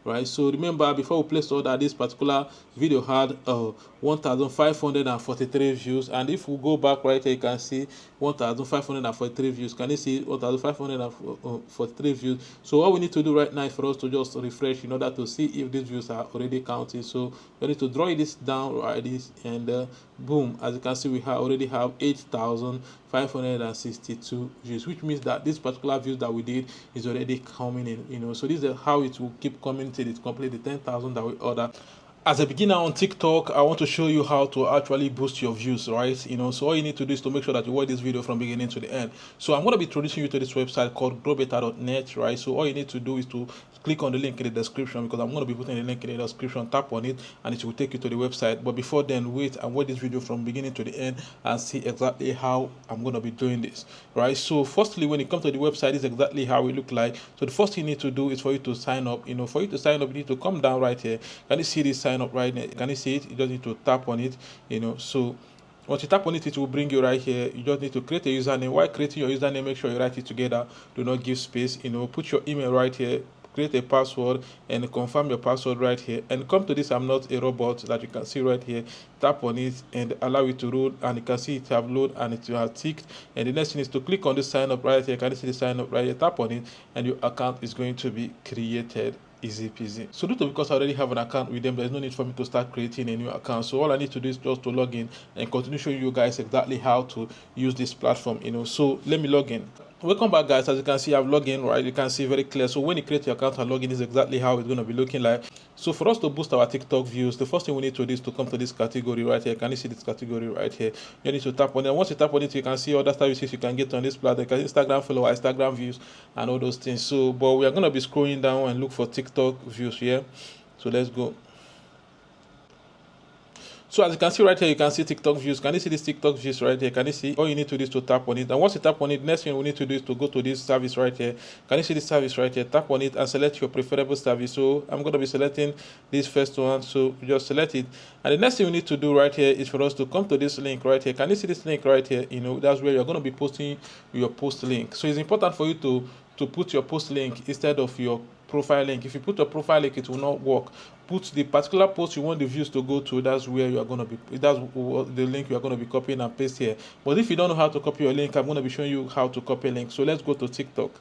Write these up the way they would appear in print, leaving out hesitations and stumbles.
right? So remember, before we placed order, this particular video had 1,543 views, and if we go back right here, you can see 1,543 views. Can you see 1,543 views? So what we need to do right now is for us to just refresh in order to see if these views are already counting. So we need to draw this down right this, and boom, as you can see, we already have 8,562 views, which means that this particular views that we did is already coming in, so this is how it will keep coming till it complete the 10,000 that we order. As a beginner on TikTok, I want to show you how to actually boost your views, right? So all you need to do is to make sure that you watch this video from beginning to the end. So I'm going to be introducing you to this website called growbetter.net, right? So all you need to do is to click on the link in the description, because I'm going to be putting the link in the description. Tap on it and it will take you to the website. But before then, wait and watch this video from beginning to the end and see exactly how I'm going to be doing this, right? So firstly, when you come to the website, this is exactly how it look like. So the first thing you need to do is for you to sign up. For you to sign up, you need to come down right here. Can you see this sign up right there? Can you see it? You just need to tap on it. So once you tap on it, it will bring you right here. You just need to create a username. While creating your username, make sure you write it together. Do not give space. Put your email right here. Create a password and confirm your password right here, and come to this I'm not a robot that you can see right here. Tap on it and allow it to load, and you can see it have load and it have ticked. And the next thing is to click on the sign up right here. Can you see the sign up right here? Tap on it and your account is going to be created. Easy peasy. So due to because I already have an account with them, there's no need for me to start creating a new account. So all I need to do is just to log in and continue showing you guys exactly how to use this platform. So let me log in. Welcome back, guys. As you can see, I've logged in, right? You can see very clear. So when you create your account and log in, is exactly how it's going to be looking like. So for us to boost our TikTok views, the first thing we need to do is to come to this category right here. Can you see this category right here? You need to tap on it. Once you tap on it, you can see other services you can get on this platform. Instagram follower, Instagram views, and all those things. So, but we are going to be scrolling down and look for TikTok views here. So let's go. So as you can see right here, you can see TikTok views. Can you see this TikTok views right here? Can you see? All you need to do is to tap on it. And once you tap on it, next thing we need to do is to go to this service right here. Can you see this service right here? Tap on it and select your preferable service. So I'm going to be selecting this first one. So just select it. And the next thing we need to do right here is for us to come to this link right here. Can you see this link right here? That's where you're going to be posting your post link. So it's important for you to put your post link instead of your profile link. If you put a profile link, it will not work. Put the particular post you want the views to go to. That's where you are going to be. That's the link you are going to be copying and paste here. But if you don't know how to copy your link, I'm going to be showing you how to copy a link. So let's go to TikTok.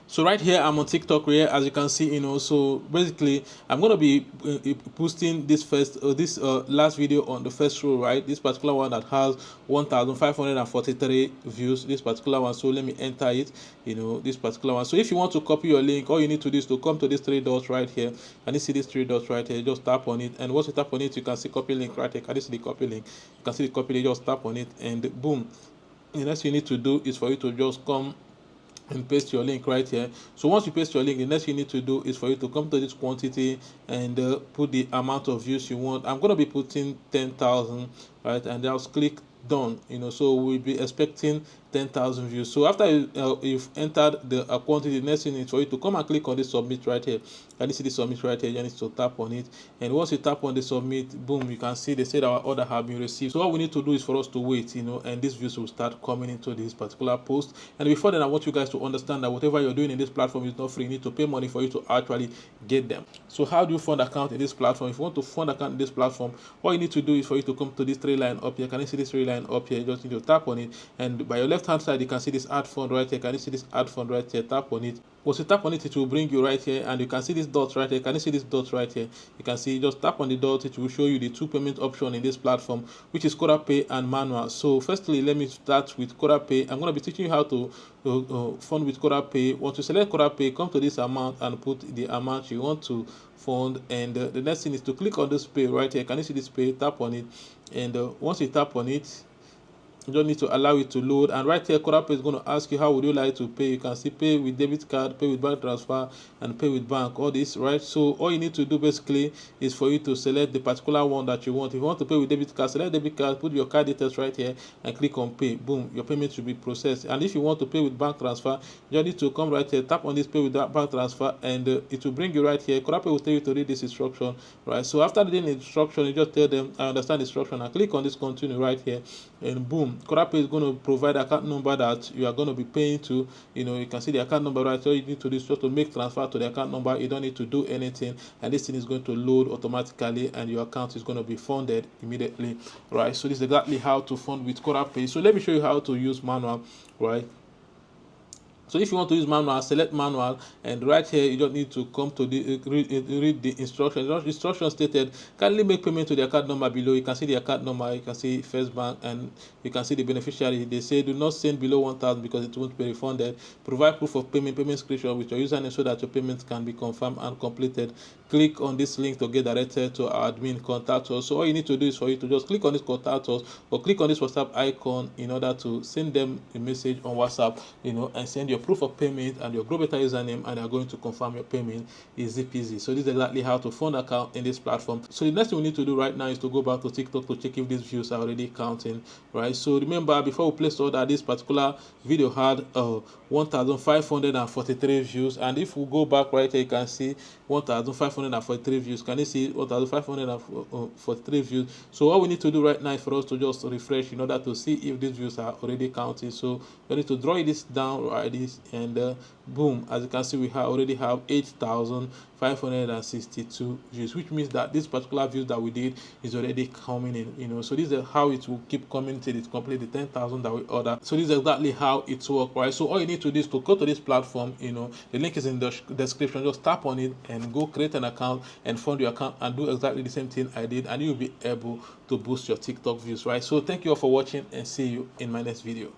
So right here, I'm on TikTok here, as you can see, so basically, I'm going to be posting this last video on the first row, right? This particular one that has 1,543 views, this particular one. So let me enter it, this particular one. So if you want to copy your link, all you need to do is to come to these three dots right here. Can you see these three dots right here? Just tap on it. And once you tap on it, you can see copy link right here. Can you see the copy link? You can see the copy link, just tap on it and boom. The next thing you need to do is for you to just come and paste your link right here. So once you paste your link, the next thing you need to do is for you to come to this quantity and put the amount of views you want. I'm going to be putting 10,000, right? And just click done. So we'll be expecting 10,000 views. So after you've entered the quantity, the next thing is for you to come and click on the submit right here. Can you see the submit right here? You need to tap on it, and once you tap on the submit, boom, you can see they said our order have been received. So all we need to do is for us to wait, and these views will start coming into this particular post. And before then, I want you guys to understand that whatever you're doing in this platform is not free. You need to pay money for you to actually get them. So how do you fund account in this platform? If you want to fund account in this platform, all you need to do is for you to come to this three line up here. Can you see this three line up here? You just need to tap on it, and by your left hand side, you can see this add fund right here. Can you see this add fund right here? Tap on it. Once you tap on it, it will bring you right here, and you can see this dot right here. Can you see this dot right here? You can see, just tap on the dot. It will show you the two payment option in this platform, which is Koda Pay and manual. So firstly, let me start with Koda Pay. I'm going to be teaching you how to fund with Koda Pay. Once you select Koda Pay, come to this amount and put the amount you want to fund, and the next thing is to click on this pay right here. Can you see this pay? Tap on it, and once you tap on it, you don't need to allow it to load. And right here, Koda Pay is going to ask you how would you like to pay. You can see pay with debit card, pay with bank transfer, and pay with bank. All this, right? So all you need to do basically is for you to select the particular one that you want. If you want to pay with debit card, select debit card, put your card details right here, and click on pay. Boom, your payment should be processed. And if you want to pay with bank transfer, you need to come right here, tap on this pay with that bank transfer, and it will bring you right here. Koda Pay will tell you to read this instruction, right? So after reading the instruction, you just tell them I understand the instruction, and click on this continue right here, and boom, boom, Corapay is going to provide account number that you are going to be paying to. You can see the account number right. So you need to do is just to make transfer to the account number. You don't need to do anything, and this thing is going to load automatically, and your account is going to be funded immediately, right? So this is exactly how to fund with Corapay. So let me show you how to use manual, right? So if you want to use manual, select manual, and right here you don't need to come to the read the instructions. The instructions stated, kindly make payment to the account number below. You can see the account number, you can see First Bank, and you can see the beneficiary. They say do not send below 1,000 because it won't be refunded. Provide proof of payment screenshot with your username so that your payment can be confirmed and completed. Click on this link to get directed to our admin. Contact us. So all you need to do is for you to just click on this contact us, or click on this WhatsApp icon in order to send them a message on WhatsApp, and send your proof of payment and your GrowBetter username, and they are going to confirm your payment. Easy peasy. So this is exactly how to fund account in this platform. So the next thing we need to do right now is to go back to TikTok to check if these views are already counting, right? So remember, before we place order, this particular video had 1,543 views, and if we go back right here, you can see 1,543 views. Can you see 1,543 views? So all we need to do right now is for us to just refresh in order to see if these views are already counting. So we need to draw this down right this, and boom, as you can see, we already have 8,562 views, which means that this particular views that we did is already coming in. So this is how it will keep coming till it complete the 10,000 that we order. So this is exactly how it works, right? So all you need to do is to go to this platform. The link is in the description. Just tap on it and go create an account and fund your account and do exactly the same thing I did, and you'll be able to boost your TikTok views, right? So thank you all for watching, and see you in my next video.